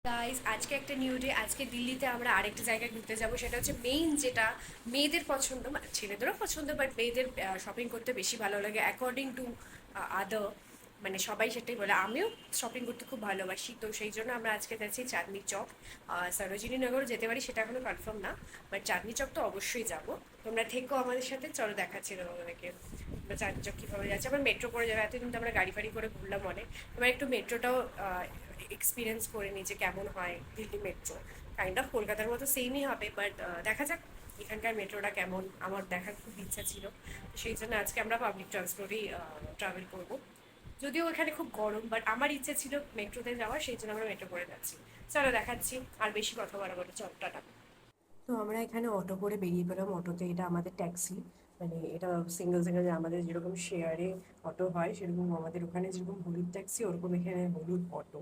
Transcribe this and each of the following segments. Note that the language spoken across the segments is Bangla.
গাইস, আজকে একটা নিউ ডে। আজকে দিল্লিতে আমরা আরেকটা জায়গায় ঘুরতে যাব। সেটা হচ্ছে মেইন, যেটা মেয়েদের পছন্দ, মানে ছেলেদেরও পছন্দ, বাট মেয়েদের শপিং করতে বেশি ভালো লাগে অ্যাকর্ডিং টু আদার, মানে সবাই সেটাই বলে। আমিও শপিং করতে খুব ভালোবাসি, তো সেই জন্য আমরা আজকে যাচ্ছি চাঁদনি চক। সরোজিনী নগরও যেতে পারি, সেটা এখনো কনফার্ম না, বাট চাঁদনি চক তো অবশ্যই যাব। তোমরা থেকো আমাদের সাথে, চলো দেখাচ্ছি তোমাদেরকে আমরা চাঁদনি চক কীভাবে যাচ্ছি। আমরা মেট্রো করে যাবো, এতদিন তো আমরা গাড়ি ফাড়ি করে ঘুরলাম অনেক। এবার একটু মেট্রোটাও এক্সপিরিয়েন্স করে নিই যে কেমন হয় দিল্লি মেট্রো। কাইন্ড অফ কলকাতার মতো সেমই হবে, বাট দেখা যাক এখানকার মেট্রোটা কেমন। আমার দেখার খুব ইচ্ছা ছিল, সেই জন্য আজকে আমরা পাবলিক ট্রান্সপোর্টেই ট্রাভেল করবো। যদিও এখানে খুব গরম, বাট আমার ইচ্ছে ছিল মেট্রোতে যাওয়ার, সেই জন্য আমরা মেট্রো করে যাচ্ছি। চলো দেখাচ্ছি, আর বেশি কথা বলা বলে চটটাটা। তো আমরা এখানে অটো করে বেরিয়ে পেলাম। অটোতে, এটা আমাদের ট্যাক্সি, মানে এটা সিঙ্গেল সিঙ্গেল, আমাদের যেরকম শেয়ারে অটো হয় সেরকম আমাদের ওখানে যেরকম হলুদ ট্যাক্সি, ওরকম এখানে হলুদ অটো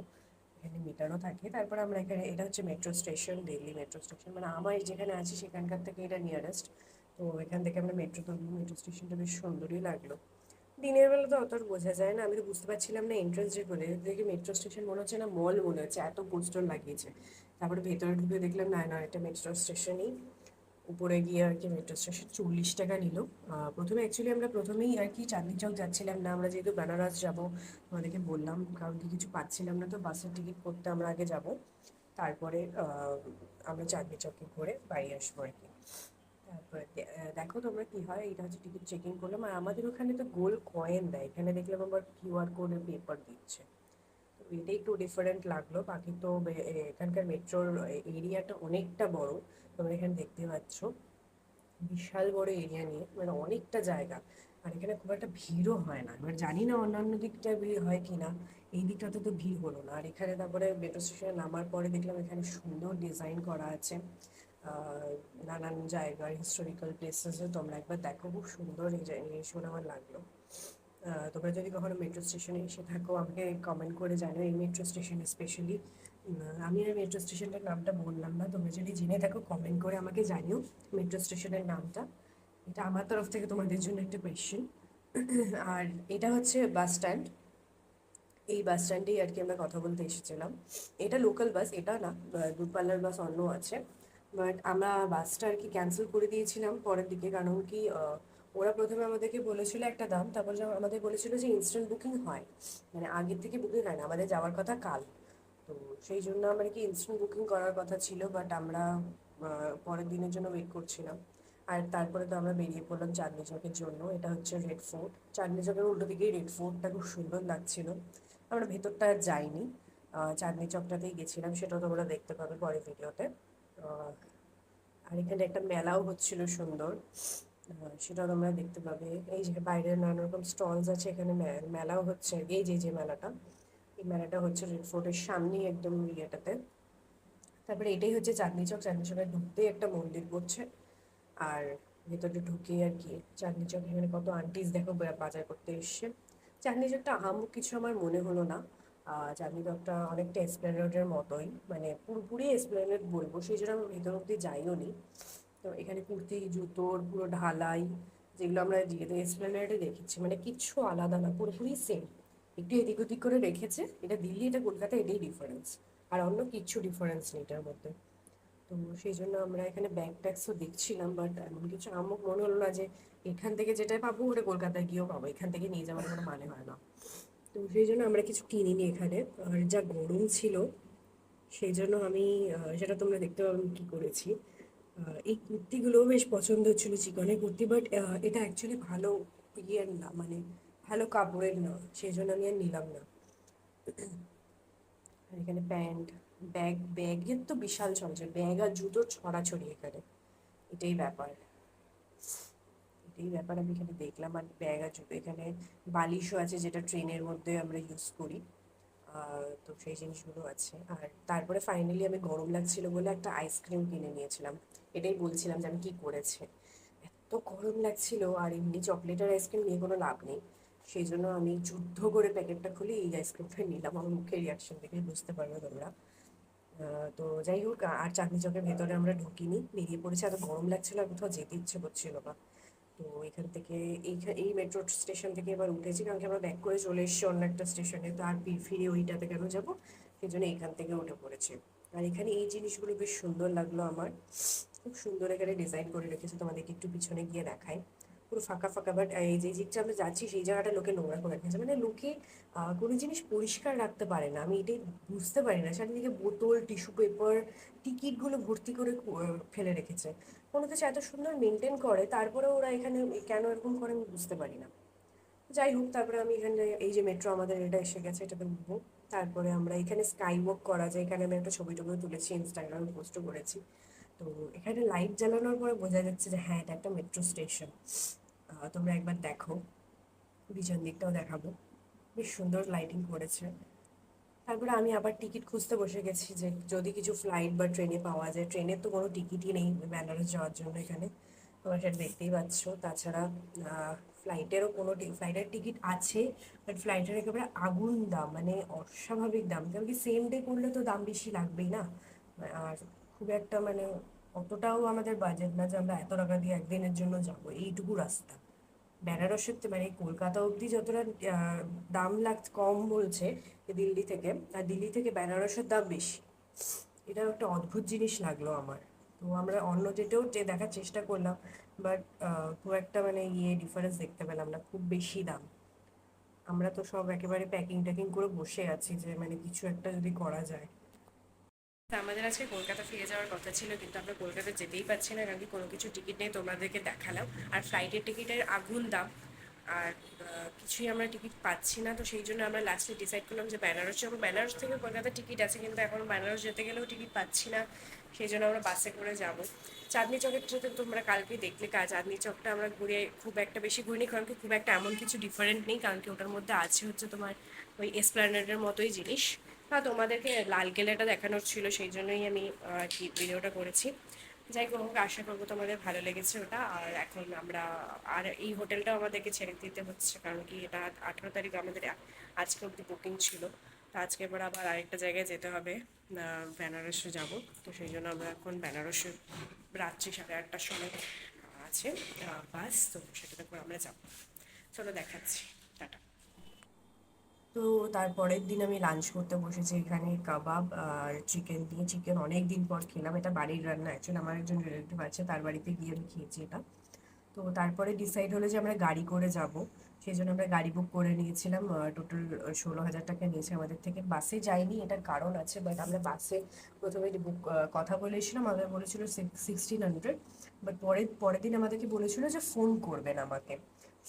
এখানে মিটারও থাকে। তারপর আমরা এখানে, এটা হচ্ছে metro station, Delhi metro station, মানে আমার যেখানে আছি সেখানকার থেকে এটা নিয়ারেস্ট। তো এখান থেকে আমরা মেট্রো ধরবো। মেট্রো স্টেশনটা বেশ সুন্দরই লাগলো। দিনের বেলা তো অত আর বোঝা যায় না, আমি তো বুঝতে পারছিলাম না এন্ট্রান্স যে বলে দেখি মেট্রো স্টেশন মনে হচ্ছে না মল মনে হচ্ছে, এত পোস্টার লাগিয়েছে। তারপরে ভেতরে ঢুকে দেখলাম না না, এটা মেট্রো স্টেশনই। উপরে গিয়ে আর কি মেট্রো স্টেশন 40 টাকা নিল। প্রথমে অ্যাকচুয়ালি আমরা প্রথমেই আর কি চাঁদনি চক যাচ্ছিলাম না, আমরা যেহেতু বেনারস যাবো আমাদেরকে বললাম, কারণ কি কিছু পাচ্ছিলাম না, তো বাসের টিকিট করতে আমরা আগে যাব। তারপরে আমরা চাঁদনি চকে ঘুরে বাড়ি আসবো আর কি। তারপরে দেখো তোমরা কি হয়। এটা হচ্ছে টিকিট চেকিং করলাম, আর আমাদের ওখানে তো গোল্ড কয়েন দেয়, এখানে দেখলাম আবার কিউআর কোডের পেপার দিচ্ছে। তো এটা একটু ডিফারেন্ট লাগলো। বাকি তো এখানকার মেট্রোর এরিয়াটা অনেকটা বড়, তোমরা এখানে দেখতে পাচ্ছ বিশাল বড় এরিয়া নিয়ে, মানে অনেকটা জায়গা। আর এখানে খুব একটা ভিড়ও হয় না। এবার জানি না অন্যান্য দিকটায় ভিড় হয় কি না, এই দিকটাতে তো ভিড় হলো না। আর এখানে তারপরে মেট্রো স্টেশনে নামার পরে দেখলাম এখানে সুন্দর ডিজাইন করা আছে নানান জায়গার হিস্টোরিক্যাল প্লেসেসে। তোমরা একবার দেখো, খুব সুন্দর এই জিনিসগুলো আমার লাগলো। তোমরা যদি কখনো মেট্রো স্টেশনে এসে থাকো আমাকে কমেন্ট করে জানো, এই মেট্রো স্টেশনে স্পেশালি। আমি আর মেট্রো স্টেশনটার নামটা বললাম না, তোমরা যদি জেনে থাকো কমেন্ট করে আমাকে জানিও মেট্রো স্টেশনের নামটা। এটা আমার তরফ থেকে তোমাদের জন্য একটা কোয়েশ্চেন। আর এটা হচ্ছে বাস স্ট্যান্ড। এই বাস স্ট্যান্ডেই আর কি আমরা কথা বলতে এসেছিলাম। এটা লোকাল বাস, এটা না, দূরপাল্লার বাস অন্য আছে। বাট আমরা বাসটা আর কি ক্যান্সেল করে দিয়েছিলাম পরের দিকে, কারণ কি ওরা প্রথমে আমাদেরকে বলেছিল একটা দাম, তারপর যখন আমাদের বলেছিল যে ইনস্ট্যান্ট বুকিং হয়, মানে আগের থেকে বুকিং হয় না, আমাদের যাওয়ার কথা কাল। তো সেই জন্য আমার কি ইনস্ট্যান্ট বুকিং করার কথা ছিল, বাট আমরা পরের দিনের জন্য ওয়েট করছিলাম। আর তারপরে তো আমরা বেরিয়ে পড়লাম চাঁদনি চকের জন্য। এটা হচ্ছে রেড ফোর্ট, চাঁদনি চকের উল্টো দিকেই রেড ফোর্টটা, খুব সুন্দর লাগছিল। আমরা ভেতরটা আর যাইনি, চাঁদনি চকটাতেই গেছিলাম, সেটাও তোমরা দেখতে পাবে পরের ভিডিওতে। আর এখানে একটা মেলাও হচ্ছিল সুন্দর, সেটাও তোমরা দেখতে পাবে। এই যে বাইরে নানা রকম স্টলস আছে, এখানে মেলাও হচ্ছে। এই যে যে মেলাটা, এই মেলাটা হচ্ছে রেড ফোর্টের সামনেই একদম ইয়েটাতে। তারপরে এটাই হচ্ছে চাঁদনি চক। চাঁদনি চকে ঢুকতেই একটা মন্দির পড়ছে, আর ভেতরে ঢুকে আর কি চাঁদনি চক, এখানে কত আন্টিস দেখো বাজার করতে এসছে। চাঁদনি চকটা আহামরি কিছু আমার মনে হলো না। চাঁদনি চকটা অনেকটা এসপ্ল্যানেডের মতোই, মানে পুরোপুরি এসপ্ল্যানেড বলবো, সেই জন্য আমি ভেতর অব্দি যাইও নি। তো এখানে কুর্তি জুতোর পুরো ঢালাই, যেগুলো আমরা এসপ্ল্যানেডে দেখেছি, মানে কিচ্ছু আলাদা না, পুরোপুরি সেম। একটু এদিক ওদিক করে রেখেছে, এটা দিল্লি এটা কলকাতা, এটাই ডিফারেন্স। আর অন্য কিচ্ছু ডিফারেন্স নেই এটার মধ্যে। তো সেই জন্য আমরা এখানে ব্যাগ ট্যাক্সও দেখছিলাম, বাট এমন কিছু আমার মনে হলো না যে এখান থেকে যেটাই পাবো ওটা কলকাতায় গিয়েও পাবো, এখান থেকে নিয়ে যাওয়ার কোনো মানে হয় না। তো সেই জন্য আমরা কিছু কিনিনি এখানে। আর যা গরম ছিল, সেই জন্য আমি সেটা তোমরা দেখতে পাবে আমি কী করেছি। এই কুর্তিগুলোও বেশ পছন্দ হচ্ছিলো, চিকনের কুর্তি, বাট এটা অ্যাকচুয়ালি ভালো ইয়ের না, মানে ভালো কাপড়ের না, সেই জন্য আমি আর নিলাম না। আর এখানে প্যান্ট, ব্যাগের তো বিশাল চলছে, ব্যাগ আর জুতোর ছড়াছড়ি এখানে। এটাই ব্যাপার, এটাই ব্যাপার আমি এখানে দেখলাম। আর ব্যাগ আর জুতো, এখানে বালিশও আছে যেটা ট্রেনের মধ্যে আমরা ইউজ করি। তো সেই জিনিসগুলো আছে। আর তারপরে ফাইনালি আমি গরম লাগছিল বলে একটা আইসক্রিম কিনে নিয়েছিলাম। এটাই বলছিলাম যে আমি কী করেছে, এত গরম লাগছিল, আর এমনি চকলেটের আইসক্রিম নিয়ে কোনো লাভ নেই। সেই জন্য আমি যুদ্ধ করে প্যাকেটটা খুলে এই আইসক্রিমটা নিলাম। আমার মুখের রিয়াকশন দেখে বুঝতে পারবে তোমরা। তো যাই হোক, আর চাঁদনি চকের ভেতরে আমরা ঢুকিনি, বেরিয়ে পড়েছি। এত গরম লাগছিল আর কোথাও যেতে ইচ্ছে করছিল না। তো এখান থেকে এই মেট্রো স্টেশন থেকে এবার উঠেছি, কারণ কি আমরা ব্যাক করে চলে এসেছি অন্য একটা স্টেশনে, তো আর ফিরে ওইটাতে কেন যাবো। সেই জন্য এখান থেকে উঠে পড়েছে। আর এখানে এই জিনিসগুলো বেশ সুন্দর লাগলো আমার, খুব সুন্দর এখানে ডিজাইন করে রেখেছে, তোমাদেরকে একটু পিছনে গিয়ে দেখাই। পুরো ফাঁকা ফাঁকা, বাট এই যে দিকটা আমরা যাচ্ছি সেই জায়গাটা লোকে নোংরা করে রেখেছে, মানে লোকে কোনো জিনিস পরিষ্কার রাখতে পারে না, আমি এটাই বুঝতে পারি না। চারিদিকে বোতল, টিস্যু পেপার, টিকিটগুলো ভর্তি করে ফেলে রেখেছে। কোনো কিছু এত সুন্দর মেনটেন করে, তারপরে ওরা এখানে কেন এরকম করে আমি বুঝতে পারি না। যাই হোক, তারপরে আমি এখানে এই যে মেট্রো আমাদের এটা এসে গেছে, এটাতে উঠবো। তারপরে আমরা এখানে স্কাই ওয়াক করা যায়, এখানে আমি একটা ছবি টবি তুলেছি, ইনস্টাগ্রামে পোস্টও করেছি। তো এখানে লাইট জ্বালানোর পরে বোঝা যাচ্ছে যে হ্যাঁ, এটা একটা মেট্রো স্টেশন। তোমরা একবার দেখো, পিছন দিকটাও দেখাবো, বেশ সুন্দর লাইটিং করেছে। তারপরে আমি আবার টিকিট খুঁজতে বসে গেছি যে যদি কিছু ফ্লাইট বা ট্রেনে পাওয়া যায়। ট্রেনের তো কোনো টিকিটই নেই বেনারস যাওয়ার জন্য এখানে, তোমরা সেটা দেখতেই পাচ্ছ। তাছাড়া ফ্লাইটেরও কোনো ফ্লাইটের টিকিট আছে, বাট ফ্লাইটের একেবারে আগুন দাম, মানে অস্বাভাবিক দাম, কারণ কি সেম ডে করলে তো দাম বেশি লাগবেই না। আর খুব একটা মানে অতটাও আমাদের বাজেট না যে আমরা এত টাকা দিয়ে একদিনের জন্য যাবো এইটুকু রাস্তা। বেনারসের মানে কলকাতা অবধি যতটা দাম কম বলছে দিল্লি থেকে, আর দিল্লি থেকে বেনারসের দাম বেশি। এটা একটা অদ্ভুত জিনিস লাগলো আমার। তো আমরা অন্য যেটাও যে দেখার চেষ্টা করলাম, বাট খুব একটা মানে ডিফারেন্স দেখতে পেলাম না, খুব বেশি দাম। আমরা তো সব একেবারে প্যাকিং ট্যাকিং করে বসে আছি যে মানে কিছু একটা যদি করা যায়। তা আমাদের আজকে কলকাতা ফিরে যাওয়ার কথা ছিল, কিন্তু আমরা কলকাতা যেতেই পারছি না, কারণ কি কোনো কিছু টিকিট নেই, তোমাদেরকে দেখালাম। আর ফ্লাইটের টিকিটের আগুন দাম, আর কিছুই আমরা টিকিট পাচ্ছি না। তো সেই জন্য আমরা লাস্টে ডিসাইড করলাম যে বেনারস যাবো। বেনারস থেকে কলকাতা টিকিট আছে, কিন্তু এখন বেনারস যেতে গেলেও টিকিট পাচ্ছি না, সেই জন্য আমরা বাসে করে যাব। চাঁদনি চকের তো তোমরা কালকে দেখলে, চাঁদনি চকটা আমরা ঘুরে খুব একটা বেশি ঘুরিনি, কারণ কি খুব একটা এমন কিছু ডিফারেন্ট নেই, কারণ কি ওটার মধ্যে আছে হচ্ছে তোমার ওই এসপ্ল্যানেডের মতোই জিনিস। হ্যাঁ, তোমাদেরকে লালকেল্লাটা দেখানোর ছিল, সেই জন্যই আমি আর কি ভিডিওটা করেছি। যাই হোক, আশা করবো তোমাদের ভালো লেগেছে ওটা। আর এখন আমরা আর এই হোটেলটাও আমাদেরকে ছেড়ে দিতে হচ্ছে, কারণ কি এটা 18 তারিখ আমাদের আজকে অব্দি বুকিং ছিল। তো আজকে এবার আবার আরেকটা জায়গায় যেতে হবে, বেনারসে যাব। তো সেই জন্য আমরা এখন বেনারসে রাত্রি 8:30টার সময় আছে বাস, তো সেটাতে করে আমরা যাবো। চলো দেখাচ্ছি, টাটা। তো তারপরের দিন আমি লাঞ্চ করতে বসেছি এখানে কাবাব আর চিকেন দিয়ে। চিকেন অনেক দিন পর খেলাম, এটা বাড়ির রান্না, অ্যাকচুয়ালি আমার একজন রিলেটিভ আছে, তার বাড়িতে গিয়ে আমি খেয়েছি এটা। তো তারপরে ডিসাইড হলো যে আমরা গাড়ি করে যাব, সেই জন্য আমরা গাড়ি বুক করে নিয়েছিলাম। টোটাল 16,000 টাকা নিয়েছে আমাদের থেকে। বাসে যাইনি, এটার কারণ আছে, বাট আমরা বাসে প্রথমে বুক কথা বলেছিলাম, আমাদের বলেছিল 1600, বাট পরের দিন আমাদেরকে বলেছিল যে ফোন করবেন আমাকে,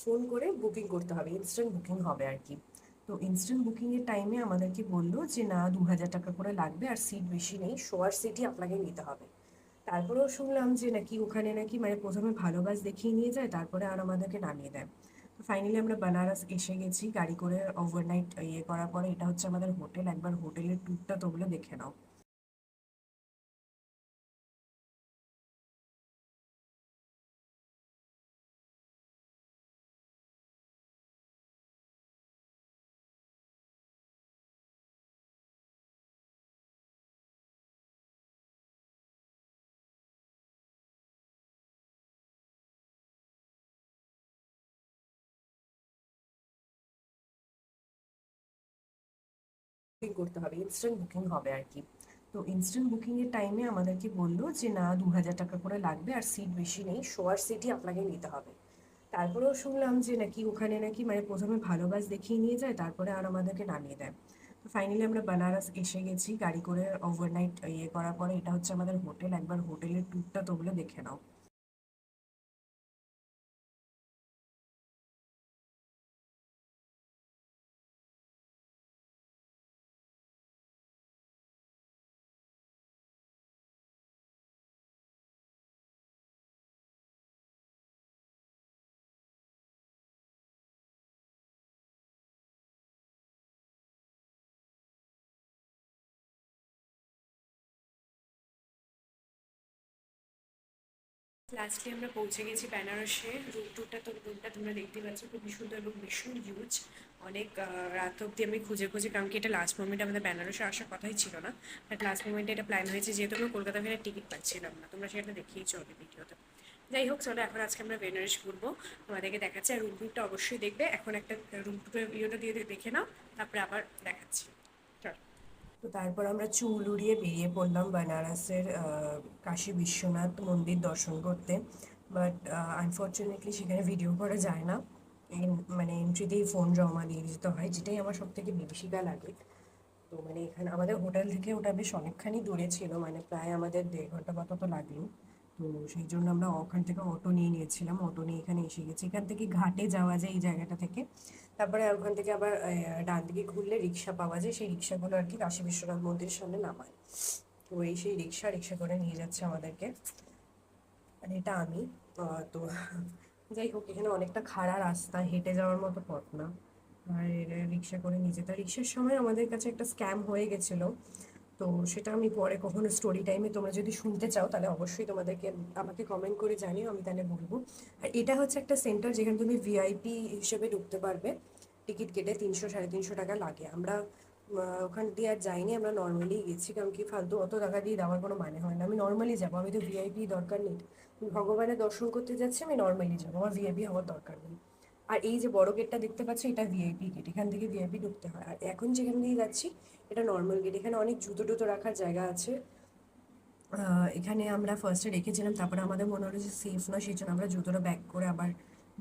ফোন করে বুকিং করতে হবে, ইনস্ট্যান্ট বুকিং হবে আর কি। তো ইনস্ট্যান্ট বুকিংয়ের টাইমে আমাদেরকে বললো যে না, 2,000 টাকা করে লাগবে, আর সিট বেশি নেই, শোয়ার সিটই আপনাকে নিতে হবে। তারপরেও শুনলাম যে নাকি ওখানে নাকি মানে প্রথমে ভালো বাস দেখিয়ে নিয়ে যায়, তারপরে আর আমাদেরকে নামিয়ে দেয়। তো ফাইনালি আমরা বানারস এসে গেছি গাড়ি করে, ওভারনাইট করার পরে। এটা হচ্ছে আমাদের হোটেল, একবার হোটেলের ট্যুরটা তোমরা দেখে নাও। বুকিং করতে হবে, ইনস্ট্যান্ট বুকিং হবে আর কি। তো ইনস্ট্যান্ট বুকিংয়ের টাইমে আমাদেরকে বললো যে না, 2,000 টাকা করে লাগবে, আর সিট বেশি নেই, শোয়ার সিটই আপনাকে নিতে হবে। তারপরেও শুনলাম যে নাকি ওখানে নাকি মানে প্রথমে ভালো বাস দেখিয়ে নিয়ে যায়, তারপরে আর আমাদেরকে নামিয়ে দেয়। তো ফাইনালি আমরা বানারস এসে গেছি গাড়ি করে, ওভারনাইট করার পরে। এটা হচ্ছে আমাদের হোটেল, একবার হোটেলের ট্যুরটা তোমরা দেখে নাও। লাস্টে আমরা পৌঁছে গেছি বেনারসে। রুমটা তোমরা দেখতে পাচ্ছ, খুবই সুন্দর রুম, ভীষণ হিউজ। অনেক রাত অব্দি আমি খুঁজে খুঁজে, কারণ কি এটা লাস্ট মোমেন্টে আমাদের বেনারসে আসার কথাই ছিল না, বাট লাস্ট মোমেন্টে এটা প্ল্যান হয়েছে, যেহেতু আমরা কলকাতা ফেরার টিকিট পাচ্ছিলাম না। তোমরা সেটা দেখিয়েছো আগে ভিডিওতে। যাই হোক, চলো এখন আজকে আমরা বেনারস ঘুরবো, তোমাদেরকে দেখাচ্ছি। আর রুম টুরটা অবশ্যই দেখবে, এখন একটা রুম টুরের ভিডিওটা দিয়ে দেখে নাও, তারপরে আবার দেখাচ্ছি। চলো। তো তারপর আমরা চুল উড়িয়ে বেরিয়ে পড়লাম বেনারসের কাশী বিশ্বনাথ মন্দির দর্শন করতে। বাট আনফর্চুনেটলি সেখানে ভিডিও করা যায় না। মানে এন্ট্রিতেই ফোন জমা দিয়ে দিতে হয়, যেটাই আমার সব থেকে বিভীষিকা লাগে। তো মানে এখানে আমাদের হোটেল থেকে ওটা বেশ অনেকখানি দূরে ছিল, মানে প্রায় আমাদের 1.5 ঘন্টা মতো তো লাগলো। তো সেই জন্য আমরা ওখান থেকে অটো নিয়ে নিয়েছিলাম, অটো নিয়ে এখানে এসে গেছি। এখান থেকে ঘাটে যাওয়া যায় এই জায়গাটা থেকে। তারপরে ওখান থেকে আবার ডান দিকে ঘুরলে রিক্সা পাওয়া যায়, সেই রিক্সাগুলো আর কি কাশী বিশ্বনাথ মন্দিরের সামনে নামায়। তো এই সেই রিক্সা রিক্সা করে নিয়ে যাচ্ছে আমাদেরকে। আর এটা আমি তো যাই হোক, এখানে অনেকটা খাড়া রাস্তা, হেঁটে যাওয়ার মতো পথ না। আর রিক্সা করে নিয়ে যেতে, রিক্সার সময় আমাদের কাছে একটা স্ক্যাম হয়ে গেছিলো। তো সেটা আমি পরে কখনো স্টোরি টাইমে তোমরা যদি শুনতে চাও তাহলে অবশ্যই তোমাদেরকে আমাকে কমেন্ট করে জানিও, আমি তাহলে বলবো। আর এটা হচ্ছে একটা সেন্টার যেখানে তুমি ভিআইপি হিসেবে ঢুকতে পারবে। টিকিট কেটে 300 সাড়ে 300 টাকা লাগে। আমরা ওখান দিয়ে আর যাইনি, আমরা নর্মালি গেছি, কারণ কি ফালতু অত টাকা দিয়ে দেওয়ার কোনো মানে হয় না। আমি নর্মালি যাবো, আমি তো ভিআইপি দরকার নেই। ভগবানের দর্শন করতে যাচ্ছি, আমি নর্মালি যাবো, আমার ভিআইপি হওয়ার দরকার নেই। আর এই যে বড় গেটটা দেখতে পাচ্ছ, এটা ভিআইপি গেট, এখান থেকে ভিআইপি ঢুকতে হয়। আর এখন যেখান দিয়ে যাচ্ছি এটা নর্মাল গেট। এখানে অনেক জুতো টুতো রাখার জায়গা আছে। এখানে আমরা ফার্স্টে রেখেছিলাম, তারপরে আমাদের মনে হলো যে সেফ নয়, সেই জন্য আমরা জুতোটা ব্যাক করে আবার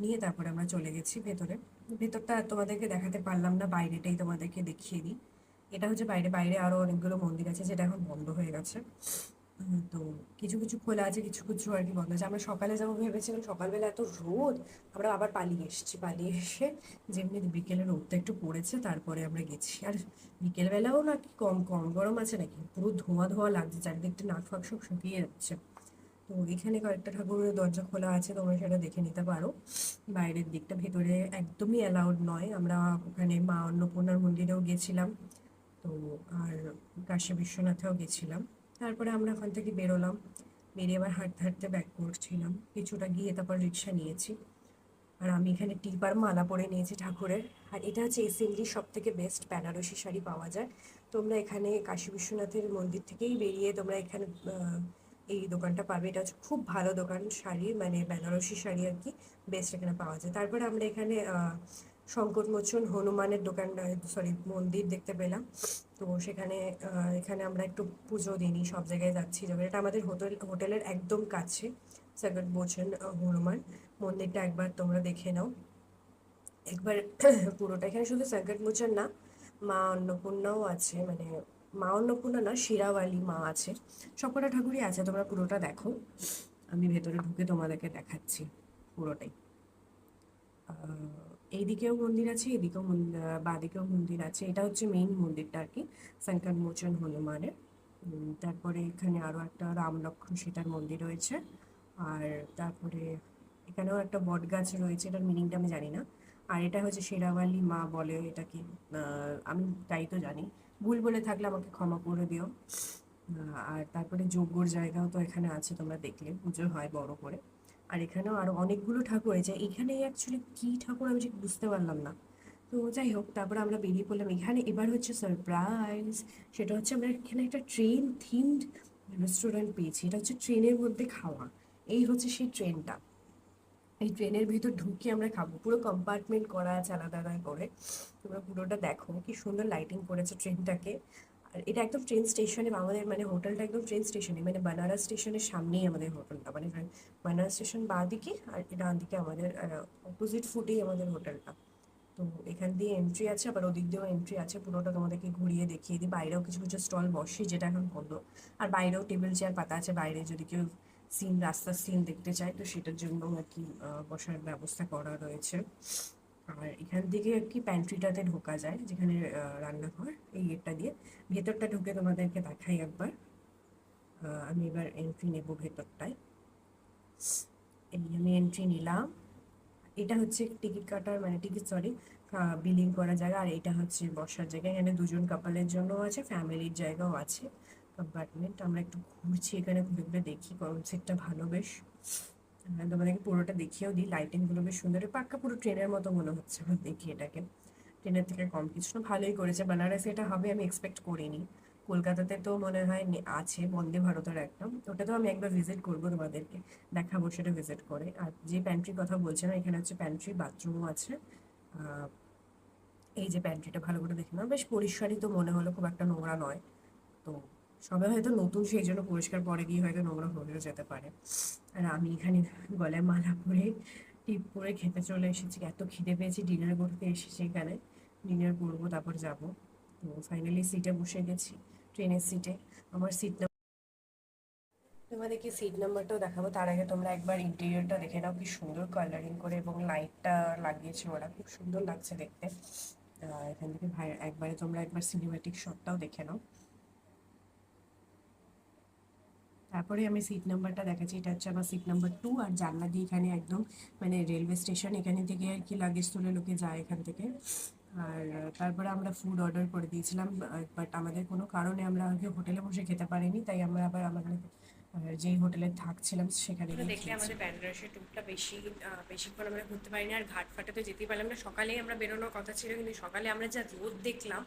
নিয়ে তারপরে আমরা চলে গেছি ভেতরে। ভেতরটা আর তোমাদেরকে দেখাতে পারলাম না, বাইরেটাই তোমাদেরকে দেখিয়ে দিই। এটা হচ্ছে বাইরে, বাইরে আরও অনেকগুলো মন্দির আছে যেটা এখন বন্ধ হয়ে গেছে। তো কিছু কিছু খোলা আছে, কিছু কিছু আর কি বন্ধ আছে। আমরা সকালে যাবো ভেবেছিলাম, সকালবেলা এত রোদ, আমরা আবার পালিয়ে এসেছি। পালিয়ে এসে যেমনি বিকেলে রোদটা একটু পড়েছে তারপরে আমরা গেছি। আর বিকেলবেলাও না কি কম কম গরম আছে নাকি, পুরো ধোঁয়া ধোঁয়া লাগছে, চারিদিকটা নাক ফাঁক সব শুকিয়ে যাচ্ছে। তো এখানে কয়েকটা ঠাকুরের দরজা খোলা আছে, তোমরা সেটা দেখে নিতে পারো। বাইরের দিকটা, ভেতরে একদমই অ্যালাউড নয়। আমরা ওখানে মা অন্নপূর্ণার মন্দিরেও গেছিলাম, তো আর কাশী বিশ্বনাথেও গেছিলাম। তারপরে আমরা ওখান থেকে বেরোলাম, বেরিয়ে আবার হাঁটতে হাঁটতে ব্যাক করছিলাম। কিছুটা গিয়ে তারপর রিক্সা নিয়েছি। আর আমি এখানে টিপ আর মালা পরে নিয়েছি ঠাকুরের। আর এটা হচ্ছে এসএমডির সব থেকে বেস্ট বেনারসি শাড়ি পাওয়া যায়। তোমরা এখানে কাশী বিশ্বনাথের মন্দির থেকেই বেরিয়ে তোমরা এখানে এই দোকানটা পাবে। এটা হচ্ছে খুব ভালো দোকান শাড়ির, মানে বেনারসি শাড়ি আর কি বেস্ট এখানে পাওয়া যায়। তারপরে আমরা এখানে সংকটমোচন হনুমানের দোকান, সরি মন্দির দেখতে পেলাম। তো সেখানে এখানে আমরা একটু পুজো দিইনি, সব জায়গায় যাচ্ছি যখন। এটা আমাদের হোটেলের একদম কাছে সংকটমোচন হনুমান মন্দিরটা, একবার তোমরা দেখে নাও একবার পুরোটা। এখানে শুধু সংকটমোচন না, মা অন্নপূর্ণাও আছে, মানে মা অন্নপূর্ণা না, শিরাওয়ালি মা আছে, সবকটা ঠাকুরই আছে। তোমরা পুরোটা দেখো, আমি ভেতরে ঢুকে তোমাদেরকে দেখাচ্ছি পুরোটাই। এইদিকেও মন্দির আছে, এদিকেও বাঁদিকেও মন্দির আছে। এটা হচ্ছে মেইন মন্দিরটা আর কি, সংকট মোচন হনুমানের। তারপরে এখানে আরও একটা রাম লক্ষ্মণ সীতার মন্দির রয়েছে। আর তারপরে এখানেও একটা বট গাছ রয়েছে, এটার মিনিংটা আমি জানি না। আর এটা হচ্ছে শেরাওয়ালি মা বলে এটাকে, আমি তাই তো জানি, ভুল বলে থাকলে আমাকে ক্ষমা করে দিও। আর তারপরে যজ্ঞর জায়গাও তো এখানে আছে, তোমরা দেখলে পুজো হয় বড় করে। আর এখানেও আরো অনেকগুলো ঠাকুর আছে। এখানে অ্যাকচুয়ালি কি ঠাকুর আমি ঠিক বুঝতে পারলাম না। তো যাই হোক, তারপরে আমরা বেরিয়ে পড়লাম। এখানে এবার হচ্ছে সারপ্রাইজ, সেটা হচ্ছে আমরা এখানে একটা ট্রেন থিমড রেস্টুরেন্ট পেয়েছি। এটা হচ্ছে ট্রেনের মধ্যে খাওয়া, এই হচ্ছে সেই ট্রেনটা। এই ট্রেনের ভিতর ঢুকে আমরা খাবো, পুরো কম্পার্টমেন্ট করা আছে আলাদা আলাদা করে। তোমরা পুরোটা দেখো, কি সুন্দর লাইটিং করেছে ট্রেনটাকে। আর এটা একদম ট্রেন স্টেশনে, আমাদের মানে হোটেলটা একদম ট্রেন স্টেশনে, মানে বানারস স্টেশনের সামনেই আমাদের হোটেলটা, মানে বানারস স্টেশন বাঁ দিকে আর ডান দিকে আমাদের অপোজিট ফুটেই আমাদের হোটেলটা। তো এখান দিয়ে এন্ট্রি আছে, আবার ওদিক দিয়েও এন্ট্রি আছে। পুরোটা তোমাদেরকে ঘুরিয়ে দেখিয়ে দিই। বাইরেও কিছু কিছু স্টল বসে, যেটা এখন বন্ধ। আর বাইরেও টেবিল চেয়ার পাতা আছে, বাইরে যদি কেউ সিন, রাস্তার সিন দেখতে চায় তো সেটার জন্য আর কি বসার ব্যবস্থা করা রয়েছে। আর এখান থেকে আর কি প্যান্ট্রিটাতে ঢোকা যায়, যেখানে রান্নাঘর, এই গেটটা দিয়ে। ভেতরটা ঢুকে তোমাদেরকে দেখাই একবার। আমি এবার এন্ট্রি নেব ভেতরটায়। এই আমি এন্ট্রি নিলাম। এটা হচ্ছে টিকিট কাটার, মানে টিকিট, সরি, বিলিং করার জায়গা। আর এটা হচ্ছে বসার জায়গা, এখানে দুজন কাপলের জন্য আছে, ফ্যামিলির জায়গাও আছে কম্পার্টমেন্ট। আমরা একটু ঘুরছি এখানে, ঘুরে ঘুরে দেখি কনসেপ্টটা ভালো বেশ। তোমাদেরকে পুরোটা দেখিয়েও দিই, লাইটিংগুলো বেশ সুন্দর, পাক্কা পুরো ট্রেনের মতো মনে হচ্ছে আমার দেখি এটাকে। ট্রেনের থেকে কম কিছু না, ভালোই করেছে। বানারসে এটা হবে আমি এক্সপেক্ট করিনি। কলকাতাতে তো মনে হয় আছে বন্দে ভারতের একটা, ওটা তো আমি একবার ভিজিট করবো, তোমাদেরকে দেখাবো সেটা ভিজিট করে। আর যে প্যান্ট্রির কথা বলছিলাম, এখানে হচ্ছে প্যান্ট্রি, বাথরুমও আছে। এই যে প্যান্ট্রিটা ভালো করে দেখে নাও, বেশ পরিষ্কারই তো মনে হলো, খুব একটা নোংরা নয়। তো সবে হয়তো নতুন, সেই জন্য পরিষ্কার পরে গিয়ে হয়তো নোংরা হয়েও যেতে পারে। আর আমি এখানে গলায় মালা পরে টিপ পরে খেতে চলে এসেছি, এত খিদে পেয়েছি, ডিনার করতে এসেছি এখানে। ডিনার করবো তারপর যাব। তো ফাইনালি সিটে বসে গেছি, ট্রেনের সিটে। আমার সিট, তোমাদেরকে সিট নাম্বারটাও দেখাবো, তার আগে তোমরা একবার ইন্টেরিয়রটা দেখে নাও, কি সুন্দর কালারিং করে এবং লাইটটা লাগিয়েছে ওরা, খুব সুন্দর লাগছে দেখতে। এখান থেকে একবারে তোমরা একবার সিনেম্যাটিক শটটাও দেখে নাও। তারপরে আমি সিট নাম্বারটা দেখাচ্ছি, এটা হচ্ছে আমার সিট নাম্বার 2। আর জানলা দিয়ে এখানে একদম মানে রেলওয়ে স্টেশন, এখানে থেকে আর কি লাগেজ তুলে লোকে যায় এখান থেকে। আর তারপরে আমরা ফুড অর্ডার করে দিয়েছিলাম, বাট আমাদের কোনো কারণে আমরা আগে হোটেলে বসে খেতে পারিনি, তাই আমরা আবার আমাদের যেই হোটেলে থাকছিলাম সেখানে গিয়ে দেখলে আমাদের বেনারসের ট্যুরটা বেশিক্ষণ আমরা ঘুরতে পারিনি, আর ঘাট ফাটাতে যেতেই পারলাম না। সকালেই আমরা বেরোনোর কথা ছিল, কিন্তু সকালে আমরা যা রোদ দেখলাম,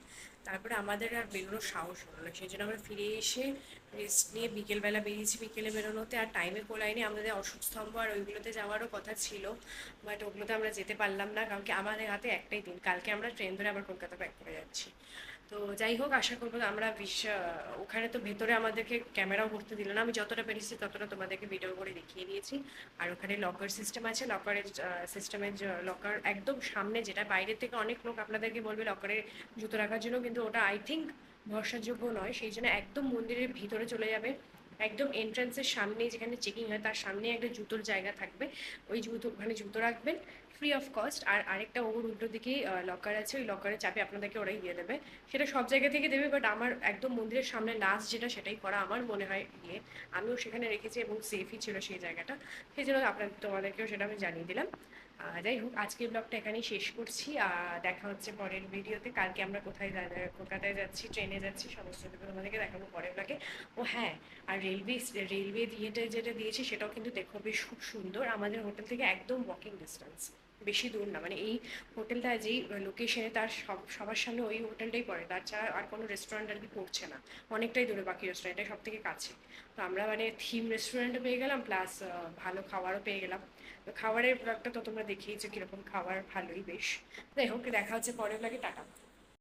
তারপরে আমাদের আর বেরোনোর সাহস হলো না। সেই জন্য আমরা ফিরে এসে রেস্ট নিয়ে বিকেলবেলা বেরিয়েছি। বিকেলে বেরোনোতে আর টাইমে কোলাইনি, আমাদের অশোক স্তম্ভ আর ওইগুলোতে যাওয়ারও কথা ছিল, বাট ওগুলোতে আমরা যেতে পারলাম না, কারণ কি আমাদের হাতে একটাই দিন, কালকে আমরা ট্রেন ধরে আবার কলকাতা ব্যাক করে যাচ্ছি। তো যাই হোক, আশা করবো আমরা ওখানে তো ভেতরে আমাদেরকে ক্যামেরাও করতে দিল না, আমি যতটা পেরেছি ততটা তোমাদেরকে ভিডিও করে দেখিয়ে দিয়েছি। আর ওখানে লকার সিস্টেম আছে, লকারের সিস্টেমের লকার একদম সামনে, যেটা বাইরের থেকে অনেক লোক আপনাদেরকে বলবে লকারে জুতো রাখার জন্য, কিন্তু ওটা আই থিঙ্ক ভরসাযোগ্য নয়, সেই জন্য একদম মন্দিরের ভিতরে চলে যাবে। একদম এন্ট্রান্সের সামনে যেখানে চেকিং হয় তার সামনে একটা জুতোর জায়গা থাকবে, ওই জুতো, ওখানে জুতো রাখবেন ফ্রি অফ কস্ট। আর আরেকটা ওর উল্টো দিকেই লকার আছে, ওই লকারের চাবি আপনাদেরকে ওরাই দিয়ে দেবে। সেটা সব জায়গা থেকে দেবে, বাট আমার একদম মন্দিরের সামনে লাস্ট যেটা, সেটাই করা আমার মনে হয় ইয়ে। আমিও সেখানে রেখেছি এবং সেফই ছিল সেই জায়গাটা, সেই জন্য তোমাদেরকেও সেটা আমি জানিয়ে দিলাম। যাই হোক, আজকের ব্লগটা এখানেই শেষ করছি। দেখা হচ্ছে পরের ভিডিওতে। কালকে আমরা কোথায় কলকাতায় যাচ্ছি, ট্রেনে যাচ্ছি, সমস্ত কিছু তোমাদেরকে দেখাবো পরের ব্লগে। ও হ্যাঁ, আর রেলওয়ে ইয়েটা যেটা দিয়েছি সেটাও কিন্তু দেখো, বেশ খুব সুন্দর, আমাদের হোটেল থেকে একদম ওয়াকিং ডিস্টেন্স, বেশি দূর না। মানে এই হোটেলটা যেই লোকেশনে, তার সবার সামনে ওই হোটেলটাই পড়ে, তাছাড়া আর কোনো রেস্টুরেন্ট আর কি পড়ছে না, অনেকটাই দূরে বাকি রেস্টুরেন্ট, সব থেকে কাছে। তো আমরা মানে থিম রেস্টুরেন্টও পেয়ে গেলাম, প্লাস ভালো খাবারও পেয়ে গেলাম। তো খাবারের ব্লগটা তো তোমরা দেখিয়েছো, কিরকম খাবার, ভালোই বেশ। যাই হোক, দেখা হচ্ছে পরের ব্লগে, টাটা।